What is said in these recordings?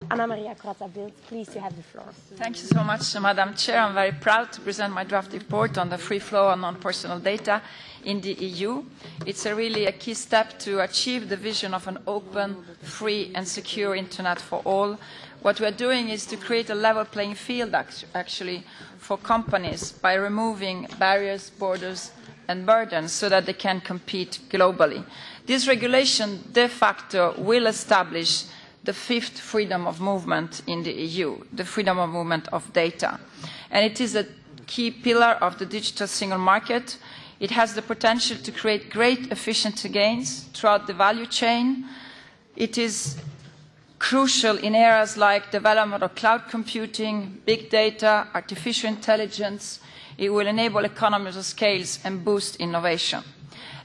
Anna Maria Corazza-Bildt, please, you have the floor. Thank you so much, Madam Chair. I'm very proud to present my draft report on the free flow of non-personal data in the EU. It's really a key step to achieve the vision of an open, free and secure Internet for all. What we are doing is to create a level playing field, actually, for companies by removing barriers, borders and burdens so that they can compete globally. This regulation de facto will establish the fifth freedom of movement in the EU, the freedom of movement of data. And it is a key pillar of the digital single market. It has the potential to create great efficiency gains throughout the value chain. It is crucial in areas like development of cloud computing, big data, artificial intelligence. It will enable economies of scale and boost innovation.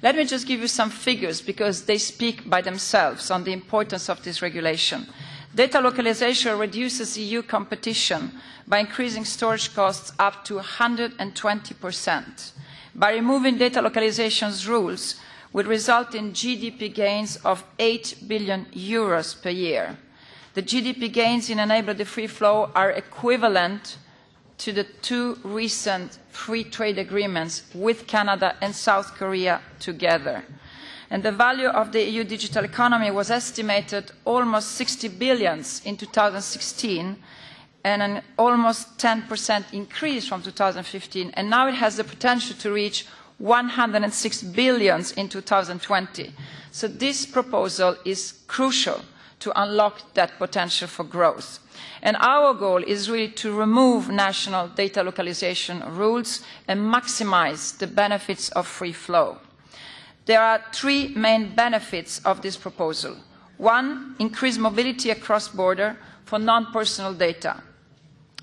Let me just give you some figures because they speak by themselves on the importance of this regulation. Data localization reduces EU competition by increasing storage costs up to 120%. By removing data localization's rules would result in GDP gains of 8 billion euros per year. The GDP gains in enabling the free flow are equivalent to the two recent free trade agreements with Canada and South Korea together. And the value of the EU digital economy was estimated almost 60 billion in 2016 and an almost 10% increase from 2015. And now it has the potential to reach 106 billion in 2020. So this proposal is crucial to unlock that potential for growth. And our goal is really to remove national data localization rules and maximize the benefits of free flow. There are three main benefits of this proposal. One, increased mobility across border for non-personal data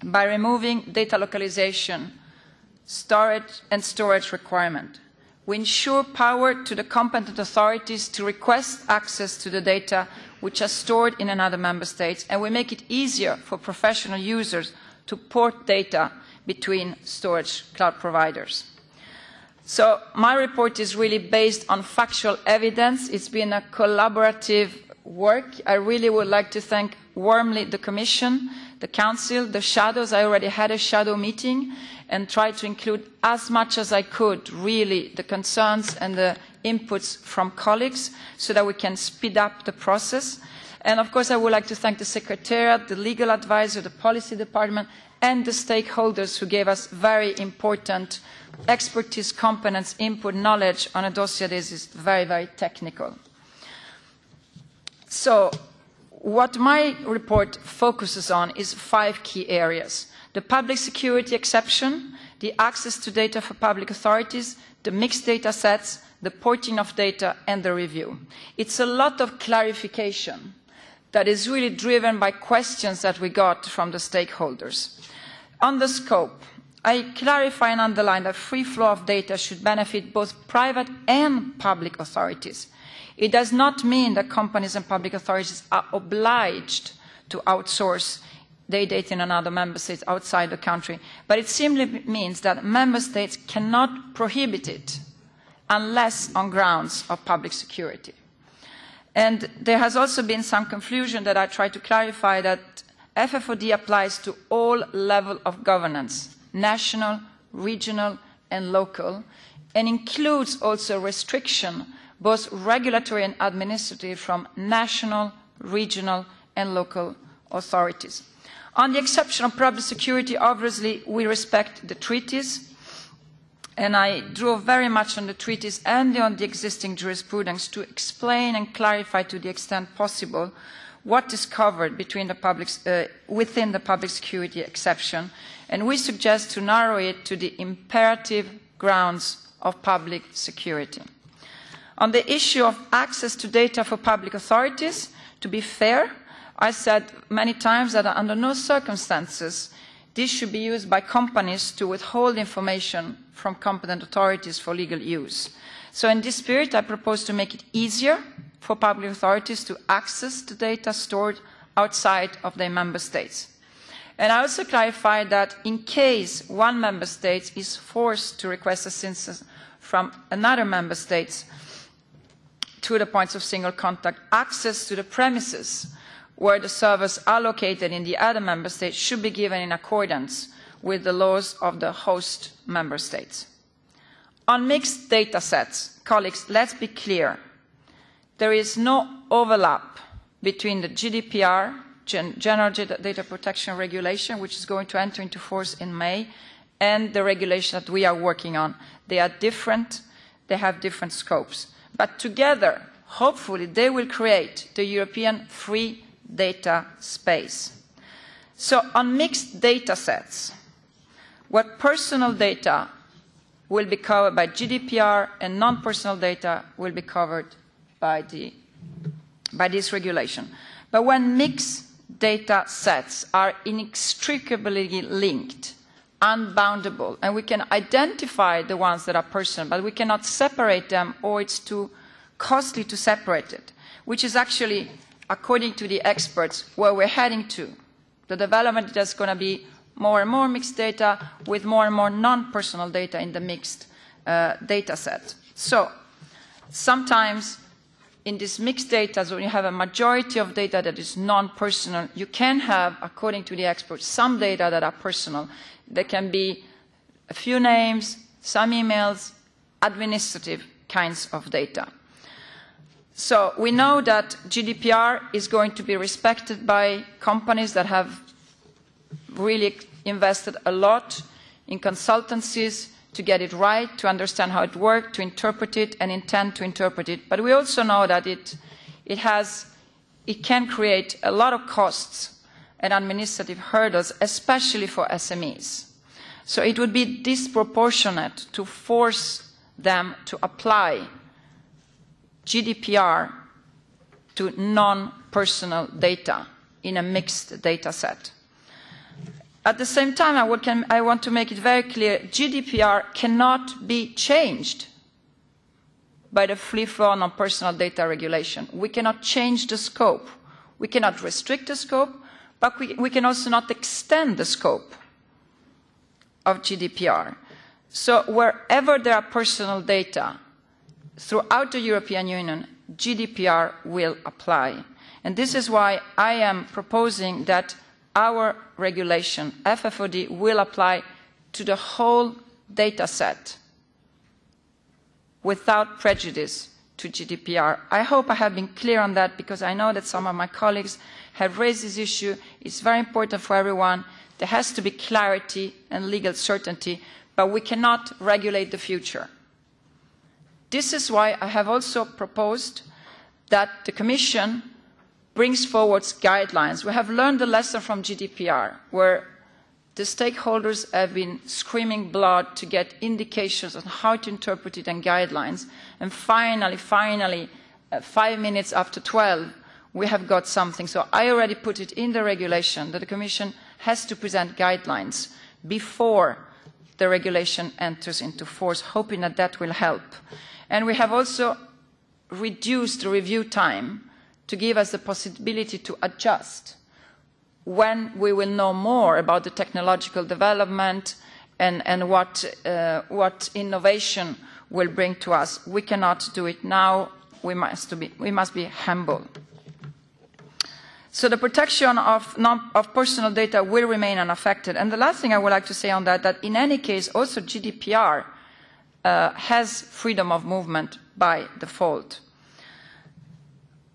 by removing data localization, storage requirement. We ensure power to the competent authorities to request access to the data which are stored in another member state, and we make it easier for professional users to port data between storage cloud providers. So my report is really based on factual evidence. It's been a collaborative work. I really would like to thank warmly the Commission, the Council, the shadows. I already had a shadow meeting and tried to include as much as I could, really, the concerns and the inputs from colleagues so that we can speed up the process. And of course, I would like to thank the Secretariat, the legal advisor, the policy department, and the stakeholders who gave us very important expertise, competence, input, knowledge on a dossier that is very, very technical. So what my report focuses on is 5 key areas: the public security exception, the access to data for public authorities, the mixed data sets, the porting of data, and the review. It's a lot of clarification that is really driven by questions that we got from the stakeholders. On the scope, I clarify and underline that free flow of data should benefit both private and public authorities. It does not mean that companies and public authorities are obliged to outsource their data in another member state outside the country, but it simply means that member states cannot prohibit it unless on grounds of public security. And there has also been some confusion that I try to clarify that FFoD applies to all levels of governance, national, regional and local, and includes also restriction, both regulatory and administrative, from national, regional and local authorities. On the exception of public security, obviously we respect the treaties, and I drew very much on the treaties and on the existing jurisprudence to explain and clarify to the extent possible what is covered within the public security exception, and we suggest to narrow it to the imperative grounds of public security. On the issue of access to data for public authorities, to be fair, I said many times that under no circumstances this should be used by companies to withhold information from competent authorities for legal use. So in this spirit, I propose to make it easier for public authorities to access the data stored outside of their member states. And I also clarify that in case one member state is forced to request assistance from another member state through the points of single contact, access to the premises where the servers are located in the other member states should be given in accordance with the laws of the host member states. On mixed data sets, colleagues, let's be clear. There is no overlap between the GDPR, General Data Protection Regulation, which is going to enter into force in May, and the regulation that we are working on. They are different, they have different scopes. But together, hopefully, they will create the European free data space. So on mixed data sets, what personal data will be covered by GDPR and non-personal data will be covered by this regulation. But when mixed data sets are inextricably linked, unboundable, and we can identify the ones that are personal, but we cannot separate them, or it's too costly to separate it, which is actually, according to the experts, where we're heading to. The development is going to be more and more mixed data with more and more non-personal data in the mixed data set. So sometimes in this mixed data, when you have a majority of data that is non-personal, you can have, according to the experts, some data that are personal. There can be a few names, some emails, administrative kinds of data. So we know that GDPR is going to be respected by companies that have really invested a lot in consultancies to get it right, to understand how it works, to interpret it, and intend to interpret it. But we also know that it can create a lot of costs and administrative hurdles, especially for SMEs. So it would be disproportionate to force them to apply GDPR to non-personal data in a mixed data set. At the same time, I want to make it very clear, GDPR cannot be changed by the free flow non-personal data regulation. We cannot change the scope. We cannot restrict the scope, but we can also not extend the scope of GDPR. So wherever there are personal data throughout the European Union, GDPR will apply. And this is why I am proposing that our regulation, FFoD, will apply to the whole data set without prejudice to GDPR. I hope I have been clear on that, because I know that some of my colleagues have raised this issue. It's very important for everyone. There has to be clarity and legal certainty, but we cannot regulate the future. This is why I have also proposed that the Commission brings forward guidelines. We have learned the lesson from GDPR, where the stakeholders have been screaming blood to get indications on how to interpret it and guidelines. And finally, 5 minutes after 12, we have got something. So I already put it in the regulation that the Commission has to present guidelines before the regulation enters into force, hoping that that will help. And we have also reduced the review time to give us the possibility to adjust when we will know more about the technological development and what innovation will bring to us. We cannot do it now. We must be humble. So the protection of personal data will remain unaffected. And the last thing I would like to say on that in any case, also GDPR has freedom of movement by default.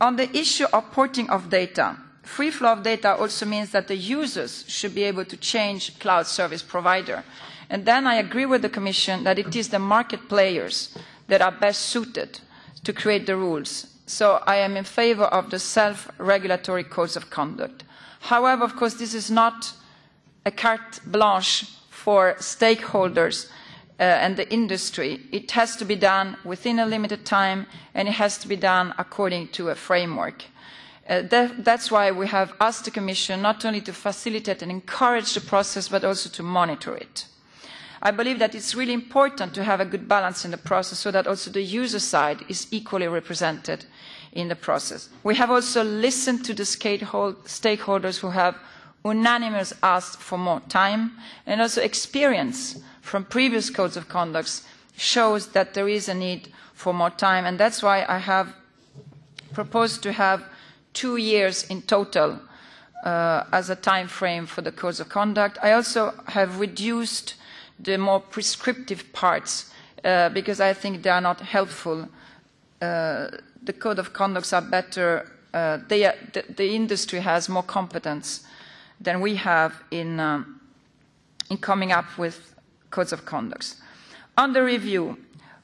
On the issue of porting of data, free flow of data also means that the users should be able to change cloud service provider. And then I agree with the Commission that it is the market players that are best suited to create the rules. So I am in favor of the self-regulatory codes of conduct. However, of course, this is not a carte blanche for stakeholders and the industry. It has to be done within a limited time, and it has to be done according to a framework. That's why we have asked the Commission not only to facilitate and encourage the process, but also to monitor it. I believe that it's really important to have a good balance in the process so that also the user side is equally represented in the process. We have also listened to the stakeholders who have unanimously asked for more time, and also experience from previous codes of conduct shows that there is a need for more time, and that's why I have proposed to have 2 years in total as a time frame for the codes of conduct. I also have reduced the more prescriptive parts because I think they are not helpful. The code of conducts are better. The industry has more competence than we have in coming up with codes of conduct. On the review,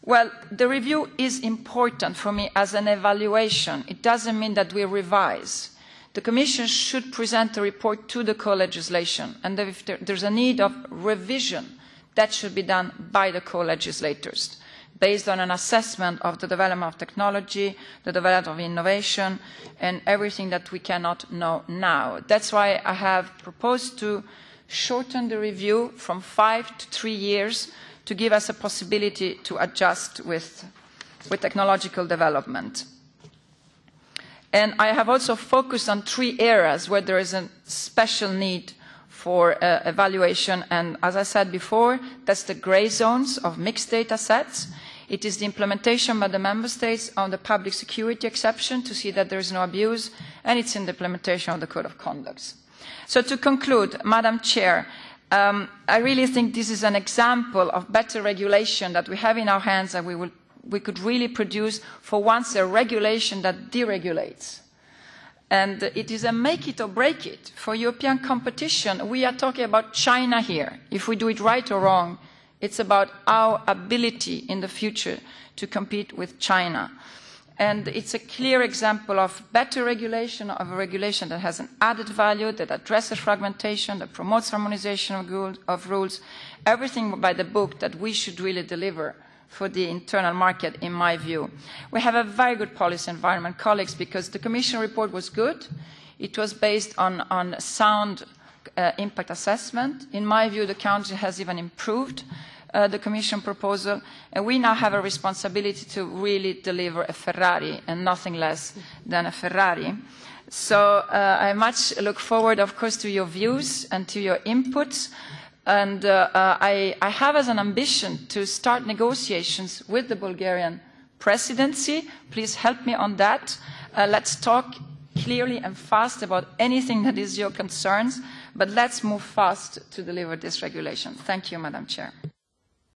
well, the review is important for me as an evaluation. It doesn't mean that we revise. The Commission should present a report to the co-legislation, and if there's a need of revision, that should be done by the co-legislators, based on an assessment of the development of technology, the development of innovation, and everything that we cannot know now. That's why I have proposed to shorten the review from 5 to 3 years to give us a possibility to adjust with technological development. And I have also focused on 3 areas where there is a special need for evaluation. And as I said before, that's the grey zones of mixed data sets. It is the implementation by the Member States on the public security exception to see that there is no abuse, and it's in the implementation of the Code of Conduct. So to conclude, Madam Chair, I really think this is an example of better regulation that we have in our hands, and we could really produce for once a regulation that deregulates. And it is a make it or break it for European competition. We are talking about China here. If we do it right or wrong, it's about our ability in the future to compete with China. And it's a clear example of better regulation, of a regulation that has an added value, that addresses fragmentation, that promotes harmonization of rules, everything by the book that we should really deliver for the internal market, in my view. We have a very good policy environment, colleagues, because the Commission report was good. It was based on sound impact assessment. In my view, the Council has even improved the Commission proposal, and we now have a responsibility to really deliver a Ferrari and nothing less than a Ferrari. So I much look forward, of course, to your views and to your inputs. And I have as an ambition to start negotiations with the Bulgarian presidency. Please help me on that. Let's talk clearly and fast about anything that is your concerns, but let's move fast to deliver this regulation. Thank you, Madam Chair.